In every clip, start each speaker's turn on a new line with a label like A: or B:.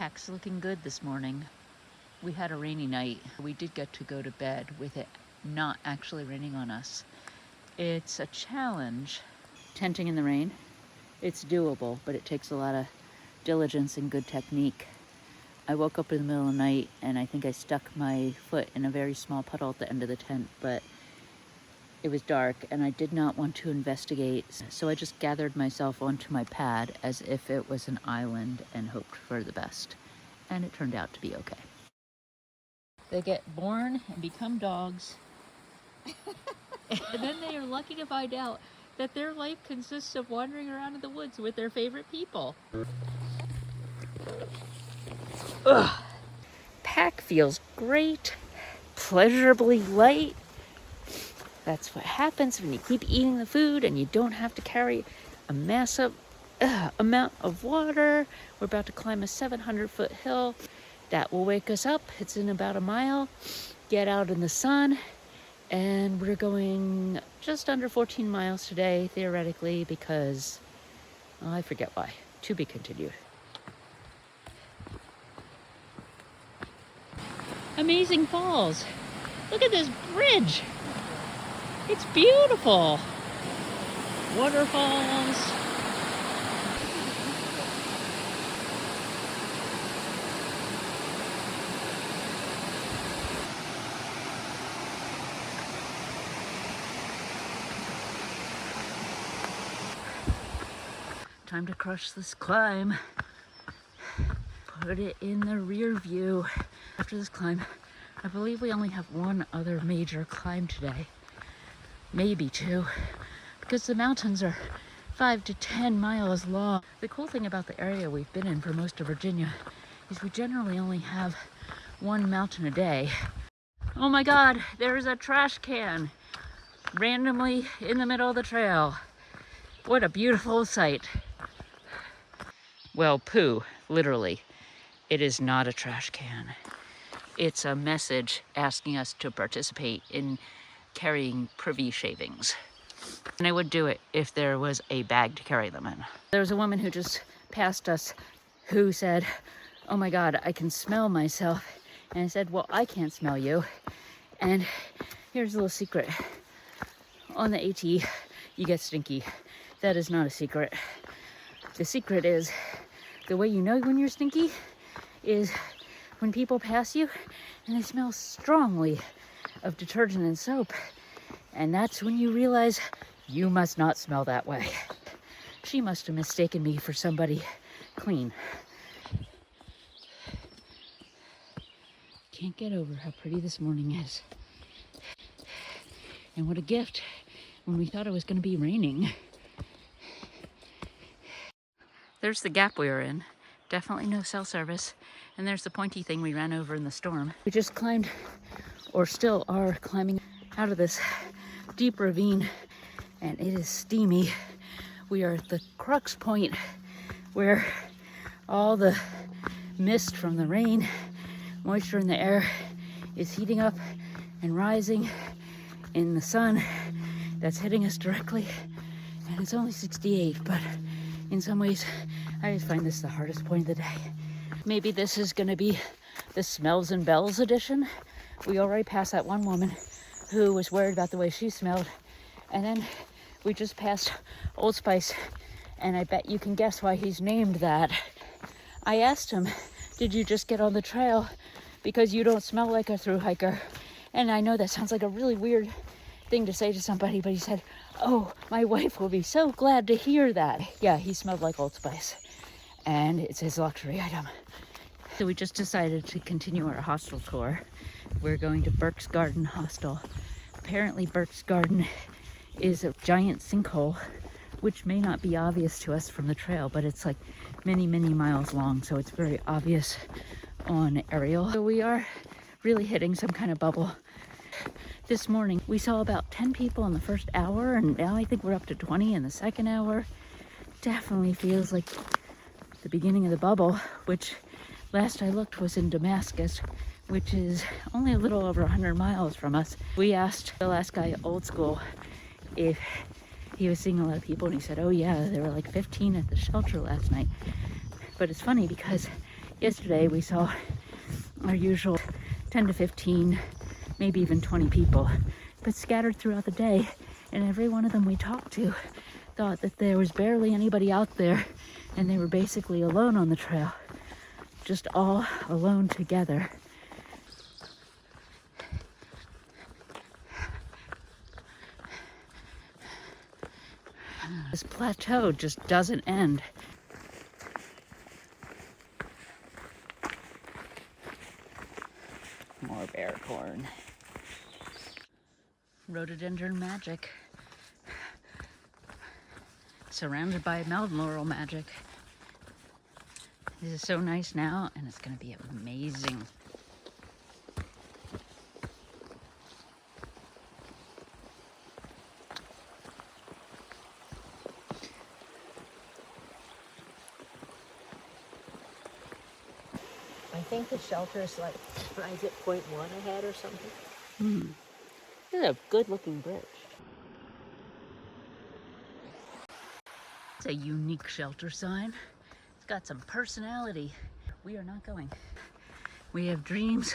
A: Pack's looking good this morning. We had a rainy night. We did get to go to bed with it not actually raining on us. It's a challenge. Tenting in the rain, it's doable, but it takes a lot of diligence and good technique. I woke up in the middle of the night and I think I stuck my foot in a very small puddle at the end of the tent, but it was dark and I did not want to investigate, so I just gathered myself onto my pad as if it was an island and hoped for the best. And it turned out to be okay. They get born and become dogs, and then they are lucky to find out that their life consists of wandering around in the woods with their favorite people. Ugh. Pack feels great, pleasurably light. That's what happens when you keep eating the food and you don't have to carry a massive amount of water. We're about to climb a 700-foot hill. That will wake us up. It's in about a mile. Get out in the sun. And we're going just under 14 miles today, theoretically, because I forget why. To be continued. Amazing falls. Look at this bridge. It's beautiful. Waterfalls. Time to crush this climb. Put it in the rear view. After this climb, I believe we only have one other major climb today. Maybe two, because the mountains are 5 to 10 miles long. The cool thing about the area we've been in for most of Virginia is we generally only have one mountain a day. Oh my God, there's a trash can randomly in the middle of the trail. What a beautiful sight. Well, poo, literally. It is not a trash can. It's a message asking us to participate in carrying privy shavings. And I would do it if there was a bag to carry them in. There was a woman who just passed us who said, "Oh my God, I can smell myself." And I said, "Well, I can't smell you." And here's a little secret. On the AT, you get stinky. That is not a secret. The secret is, the way you know when you're stinky is when people pass you and they smell strongly of detergent and soap. And that's when you realize you must not smell that way. She must have mistaken me for somebody clean. Can't get over how pretty this morning is. And what a gift when we thought it was going to be raining. There's the gap we were in. Definitely no cell service. And there's the pointy thing we ran over in the storm. We just climbed, or still are climbing, out of this deep ravine, and it is steamy. We are at the crux point where all the mist from the rain, moisture in the air, is heating up and rising in the sun that's hitting us directly. And it's only 68, but in some ways, I just find this the hardest point of the day. Maybe this is gonna be the smells and bells edition. We already passed that one woman who was worried about the way she smelled. And then we just passed Old Spice, and I bet you can guess why he's named that. I asked him, "Did you just get on the trail because you don't smell like a thru hiker?" And I know that sounds like a really weird thing to say to somebody, but he said, "Oh, my wife will be so glad to hear that." Yeah, he smelled like Old Spice, and it's his luxury item. So we just decided to continue our hostel tour. We're going to Burke Garden Hostel. Apparently Burke Garden is a giant sinkhole, which may not be obvious to us from the trail, but it's like many, many miles long, so it's very obvious on aerial. So we are really hitting some kind of bubble. This morning we saw about 10 people in the first hour, and now I think we're up to 20 in the second hour. Definitely feels like the beginning of the bubble, which last I looked was in Damascus, which is only a little over 100 miles from us. We asked the last guy, old school, if he was seeing a lot of people, and he said, "Oh yeah, there were like 15 at the shelter last night." But it's funny because Yesterday we saw our usual 10 to 15, maybe even 20 people, but scattered throughout the day, and every one of them we talked to thought that there was barely anybody out there, and they were basically alone on the trail, just all alone together. This plateau just doesn't end. More bear corn. Rhododendron magic. Surrounded by mountain laurel magic. This is so nice now, and it's going to be amazing.
B: I think the shelter is like, is it 0.1 ahead or something?
A: This is a good looking bridge. It's a unique shelter sign. It's got some personality. We are not going. We have dreams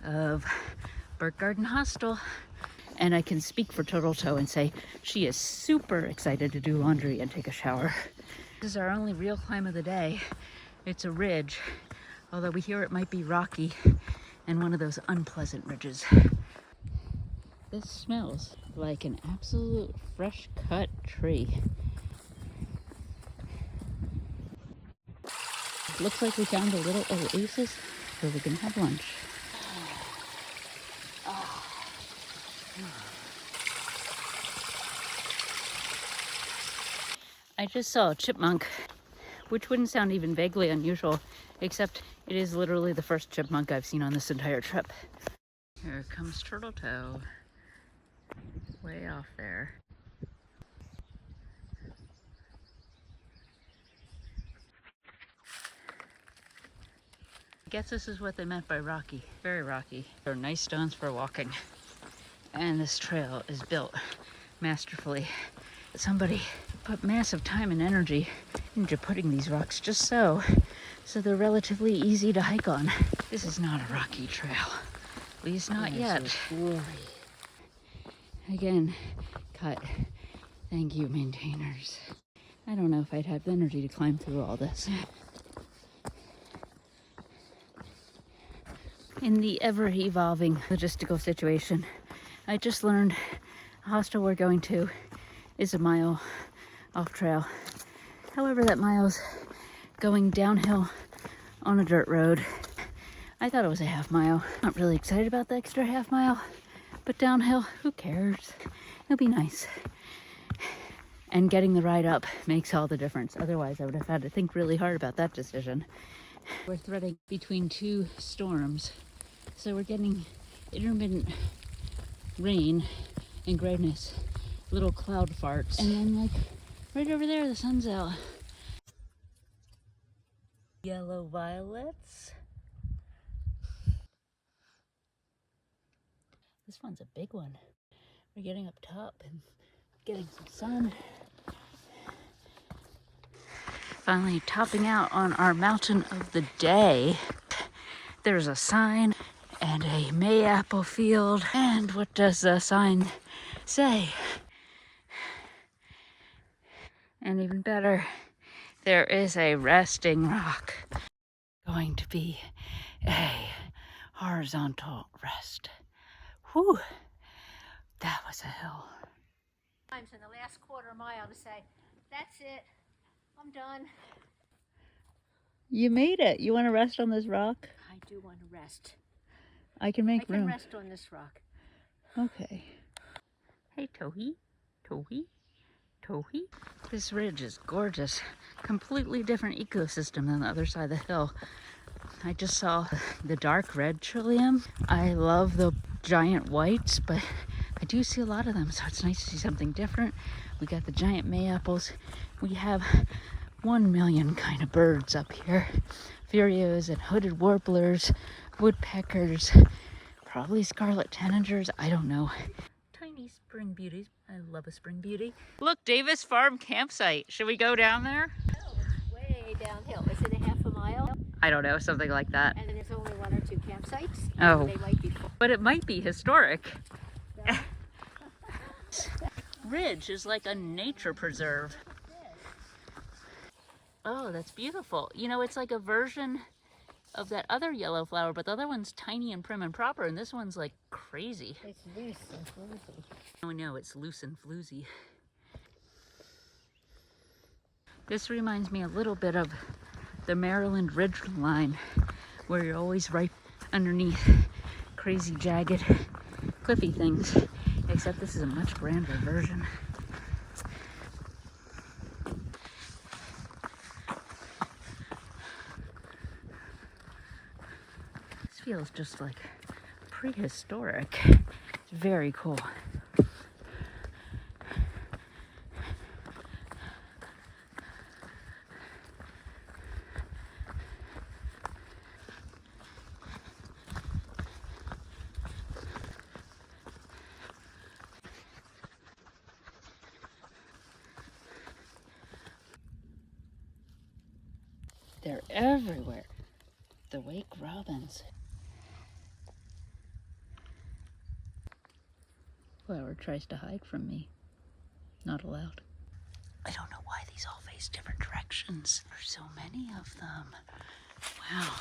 A: of Burke Garden Hostel. And I can speak for Turtle Toe and say she is super excited to do laundry and take a shower. This is our only real climb of the day. It's a ridge, although we hear it might be rocky and one of those unpleasant ridges. This smells like an absolute fresh cut tree. Looks like we found a little oasis where we can have lunch. I just saw a chipmunk, which wouldn't sound even vaguely unusual, except it is literally the first chipmunk I've seen on this entire trip. Here comes Turtle Toe, way off there. I guess this is what they meant by rocky. Very rocky. They're nice stones for walking. And this trail is built masterfully. Somebody put massive time and energy into putting these rocks just so they're relatively easy to hike on. This is not a rocky trail. At least not yet. Again, cut. Thank you, maintainers. I don't know if I'd have the energy to climb through all this. In the ever-evolving logistical situation, I just learned the hostel we're going to is a mile off trail. However, that mile's going downhill on a dirt road. I thought it was a half mile. Not really excited about the extra half mile, but downhill, who cares? It'll be nice. And getting the ride up makes all the difference. Otherwise, I would have had to think really hard about that decision. We're threading between two storms. So we're getting intermittent rain and grayness, little cloud farts. And then like right over there, the sun's out. Yellow violets. This one's a big one. We're getting up top and getting some sun. Finally topping out on our mountain of the day. There's a sign and a mayapple field. And what does the sign say? And even better, there is a resting rock. Going to be a horizontal rest. Whew, that was a hill.
B: Times in the last quarter mile to say, that's it, I'm done.
A: You made it. You want to rest on this rock?
B: I do want to rest.
A: I can make room.
B: I can rest on this rock.
A: Okay. Hey, Tohi. Tohi. Tohi. This ridge is gorgeous. Completely different ecosystem than the other side of the hill. I just saw the dark red trillium. I love the giant whites, but I do see a lot of them, so it's nice to see something different. We got the giant mayapples. We have 1 million kind of birds up here. Vireos and hooded warblers, woodpeckers, probably scarlet tanagers, I don't know. Tiny spring beauties. I love a spring beauty. Look, Davis Farm campsite. Should we go down there?
B: Oh, it's way downhill. Is it a half a mile?
A: I don't know, something like that.
B: And then there's only 1 or 2 campsites.
A: Oh.
B: They might be full.
A: But it might be historic.
B: Yeah.
A: Ridge is like a nature preserve. Oh, that's beautiful. You know, it's like a version of that other yellow flower, but the other one's tiny and prim and proper, and this one's like crazy.
B: It's loose and floozy.
A: Oh no, it's loose and floozy. This reminds me a little bit of the Maryland ridge line, where you're always right underneath crazy jagged cliffy things, except this is a much grander version. This feels just like prehistoric. It's very cool. They're everywhere. The wake robins. Flower tries to hide from me. Not allowed. I don't know why these all face different directions. There's so many of them. Wow.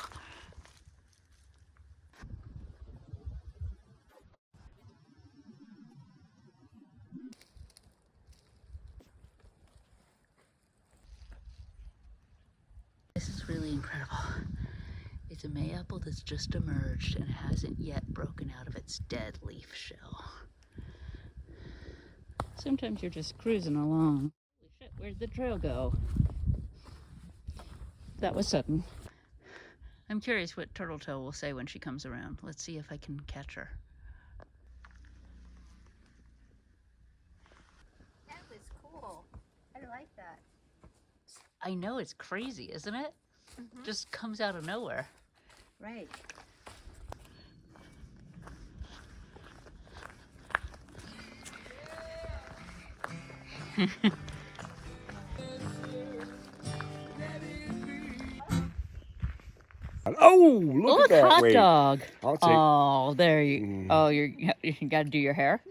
A: This is really incredible. It's a mayapple that's just emerged and hasn't yet broken out of its dead leaf shell. Sometimes you're just cruising along. Holy shit, where'd the trail go? That was sudden. I'm curious what Turtletail will say when she comes around. Let's see if I can catch her.
B: That was cool. I like that.
A: I know, it's crazy, isn't it?
B: Mm-hmm.
A: Just comes out of nowhere.
B: Right.
C: Oh, look at that
A: hot
C: wave.
A: dog.
C: I'll take.
A: Oh, there you. Oh, you got to do your hair.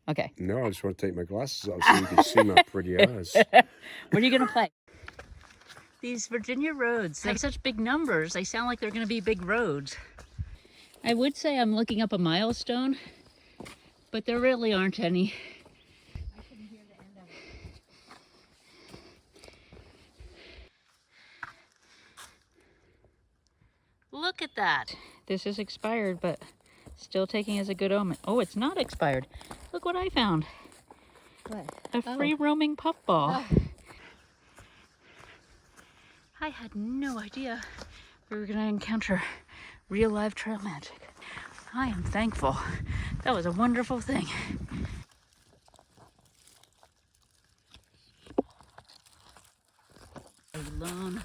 A: Okay.
C: No, I just want to take my glasses off so you can see my pretty eyes.
A: What are you gonna play? These Virginia roads, they have such big numbers. They sound like they're gonna be big roads. I would say I'm looking up a milestone, but there really aren't any.
B: I couldn't hear the end of it.
A: Look at that. This is expired, but still taking as a good omen. Oh, it's not expired. Look what I found.
B: What?
A: A free roaming puffball.
B: Oh.
A: I had no idea we were gonna encounter real live trail magic. I am thankful. That was a wonderful thing. A lone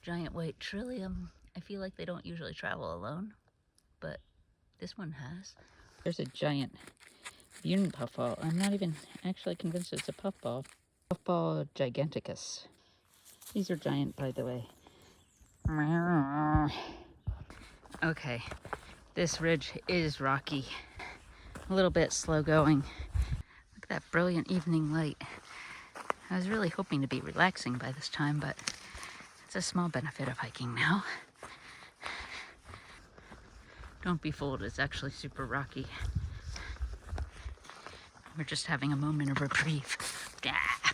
A: giant white trillium. I feel like they don't usually travel alone, but this one has. There's a giant Butte puffball. I'm not even actually convinced it's a puffball. Puffball giganticus. These are giant, by the way. Okay, this ridge is rocky. A little bit slow going. Look at that brilliant evening light. I was really hoping to be relaxing by this time, but it's a small benefit of hiking now. Don't be fooled, it's actually super rocky. We're just having a moment of reprieve. Ah.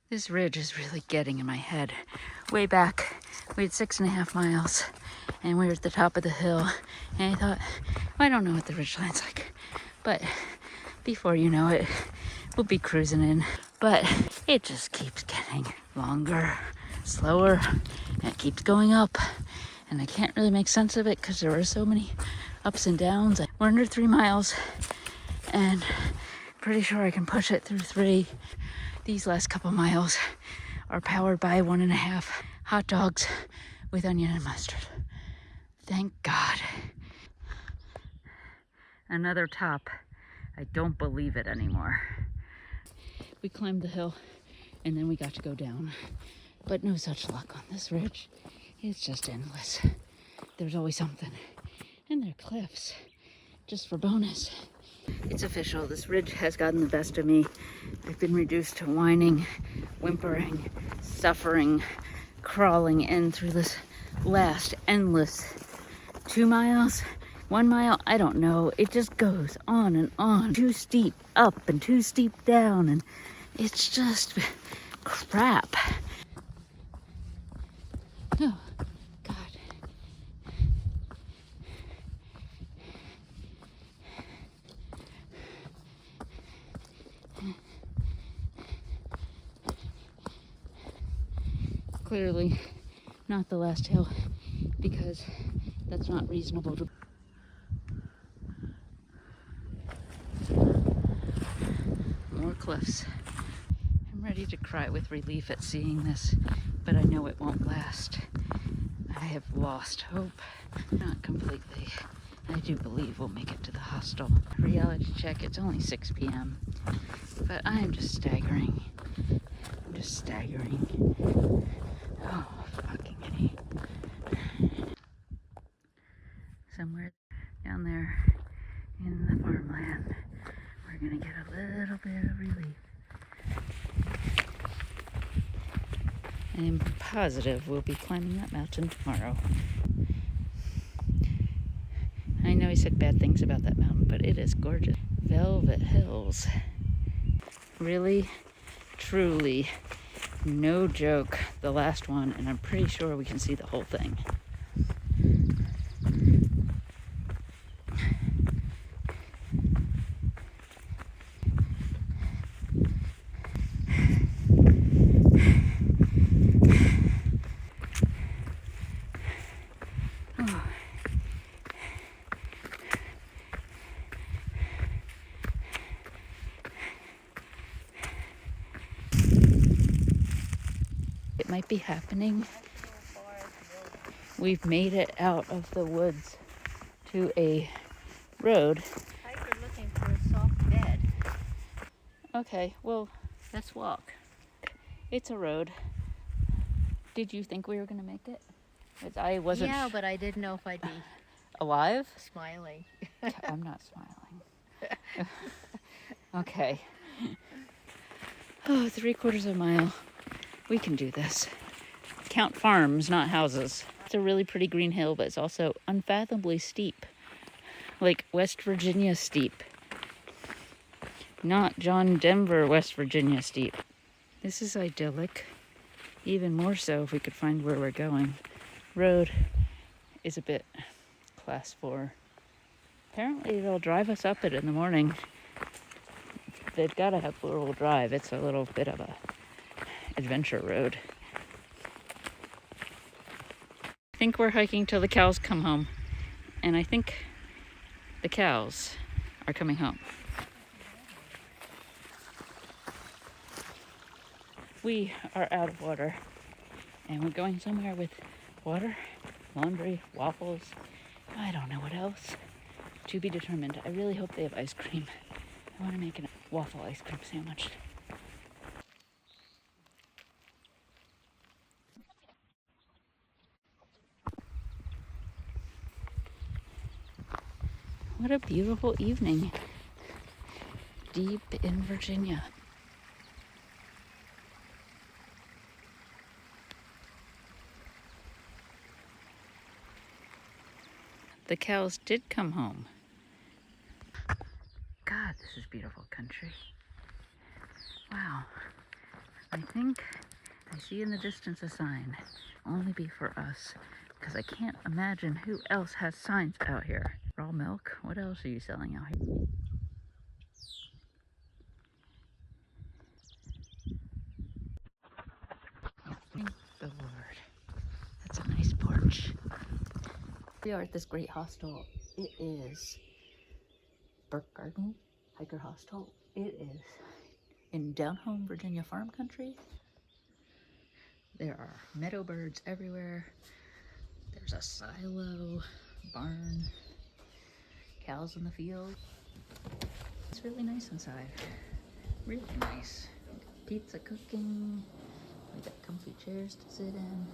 A: This ridge is really getting in my head. Way back, we had 6.5 miles and we were at the top of the hill. And I thought, well, I don't know what the ridgeline's like, but before you know it, we'll be cruising in. But it just keeps getting longer, slower, and it keeps going up. And I can't really make sense of it because there are so many ups and downs. We're under 3 miles and pretty sure I can push it through 3. These last couple miles are powered by 1.5 hot dogs with onion and mustard. Thank God. Another top. I don't believe it anymore. We climbed the hill and then we got to go down, but no such luck on this ridge. It's just endless. There's always something. And there are cliffs, just for bonus. It's official, this ridge has gotten the best of me. I've been reduced to whining, whimpering, suffering, crawling in through this last endless 2 miles, 1 mile, I don't know. It just goes on and on. Too steep up and too steep down, and it's just crap. Oh, God. Clearly not the last hill, because that's not reasonable to... More cliffs. I'm ready to cry with relief at seeing this, but I know it won't last. I have lost hope. Not completely. I do believe we'll make it to the hostel. Reality check, it's only 6 p.m. But I am just staggering. I'm just staggering. Oh, fucking idiot. Somewhere down there in the farmland, we're gonna get a little bit of relief. I'm positive we'll be climbing that mountain tomorrow. I know he said bad things about that mountain, but it is gorgeous. Velvet Hills. Really, truly, no joke, the last one, and I'm pretty sure we can see the whole thing. It might be happening. We've made it out of the woods to a road.
B: Hiker looking for a soft bed.
A: Okay, well,
B: Let's walk.
A: it's a road. Did you think we were going to make it? 'Cause I wasn't
B: Yeah, but I didn't know if I'd be
A: alive.
B: smiling.
A: I'm not smiling. Okay. Oh, 3/4 of a mile. We can do this. Count farms, not houses. It's a really pretty green hill, but it's also unfathomably steep. Like West Virginia steep. Not John Denver, West Virginia steep. This is idyllic. Even more so if we could find where we're going. Road is a bit class 4. Apparently they'll drive us up it in the morning. They've got to have 4-wheel drive. It's a little bit of a adventure road. I think we're hiking till the cows come home. And I think the cows are coming home. We are out of water. And we're going somewhere with water, laundry, waffles. I don't know what else. To be determined. I really hope they have ice cream. I want to make a waffle ice cream sandwich. What a beautiful evening. Deep in Virginia. The cows did come home. God, this is beautiful country. Wow. I think I see in the distance a sign. Only be for us. Because I can't imagine who else has signs out here. Raw milk? What else are you selling out here? Thank the Lord. That's a nice porch. We are at this great hostel. It is Burke Garden Hiker Hostel. It is in down home Virginia farm country. There are meadow birds everywhere. There's a silo, barn, cows in the field. It's really nice inside. Really nice. Pizza cooking. We got comfy chairs to sit in.